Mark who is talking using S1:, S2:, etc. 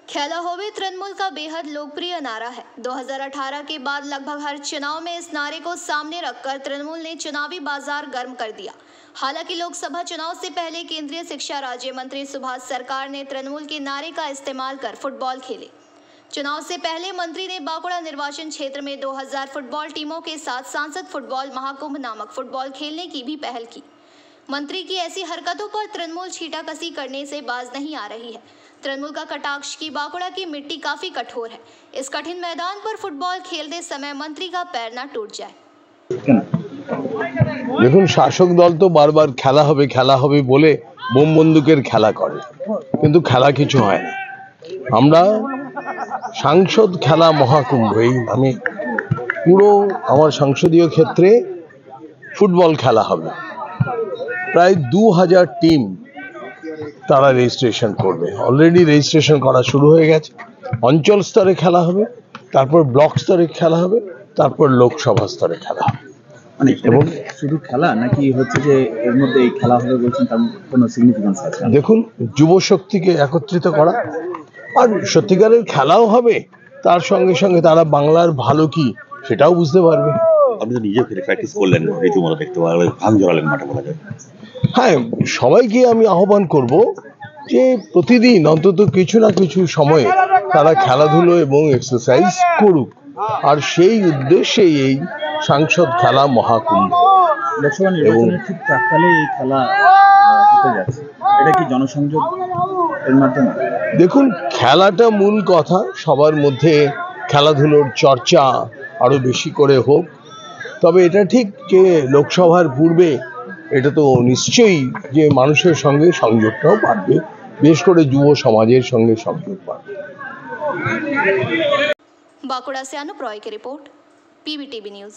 S1: खेला होवे तृणमूल का बेहद लोकप्रिय नारा है। 2018 के बाद लगभग हर चुनाव में इस नारे को सामने रखकर तृणमूल ने चुनावी बाजार गर्म कर दिया। हालांकि लोकसभा चुनाव से पहले केंद्रीय शिक्षा राज्य मंत्री सुभाष सरकार ने तृणमूल के नारे का इस्तेमाल कर फुटबॉल खेले। चुनाव से पहले मंत्री ने बांकुड़ा निर्वाचन क्षेत्र में 2000 फुटबॉल टीमों के साथ सांसद फुटबॉल महाकुंभ नामक फुटबॉल खेलने की भी पहल की। मंत्री की ऐसी हरकतों पर तृणमूल छींटाकसी करने से बाज नहीं आ रही है। तृणमूल का कटाक्ष की बांकुड़ा की मिट्टी काफी कठोर है। इस कठिन मैदान पर फुटबॉल खेलते समय मंत्री का पैर ना टूट जाए।
S2: দেখুন, শাসক দল তো বারবার খেলা হবে বলে বোম বন্দুকের খেলা করে, কিন্তু খেলা কিছু হয় না। আমরা সাংসদ খেলা মহাকুম্ভ এই নামে পুরো আমার সংসদীয় ক্ষেত্রে ফুটবল খেলা হবে। প্রায় 2000 টিম তারা রেজিস্ট্রেশন করবে। অলরেডি রেজিস্ট্রেশন করা শুরু হয়ে গেছে। অঞ্চল স্তরে খেলা হবে, তারপর ব্লক স্তরে খেলা হবে, তারপর লোকসভা স্তরে খেলা হবে।
S3: মানে এবং শুধু খেলা নাকি হচ্ছে যে এর মধ্যে এই খেলা হবে বলছেন, তার কোনো সিগনিফিকেন্স আছে?
S2: দেখুন, যুব শক্তিকে একত্রিত করা আর সত্যিকারের খেলাও হবে, তার সঙ্গে সঙ্গে তারা বাংলার ভালো কি সেটাও বুঝতে পারবে।
S4: আপনি তো নিজেও প্র্যাকটিস করলেন, রীতিমতো দেখতে পারবেন, ভাঙ জড়ালেন মাঠে বলা যায়।
S2: হ্যাঁ, সবাইকে আমি আহ্বান করব যে প্রতিদিন অন্তত কিছু না কিছু সময়ে তারা খেলাধুলো এবং এক্সারসাইজ করুক, আর সেই উদ্দেশ্যে এই সাংসদ খেলা মহাকুম্ভ।
S3: লোকসভা নির্বাচনের ঠিক প্রাককালে এই খেলা হতে যাচ্ছে, এটা কি জনসংযোগ এর মাধ্যমে?
S2: দেখুন, খেলাটা মূল কথা, সবার মধ্যে খেলাধুলোর চর্চা আরো বেশি করে হোক। তবে এটা ঠিক যে লোকসভার পূর্বে এটা তো নিশ্চয়ই যে মানুষের সঙ্গে সংযোগটাও বাড়বে, বিশেষ করে যুব সমাজের সঙ্গে সংযোগ বাড়বে।
S1: बांकुड़ा से अनुप रॉय की रिपोर्ट, PBTV न्यूज।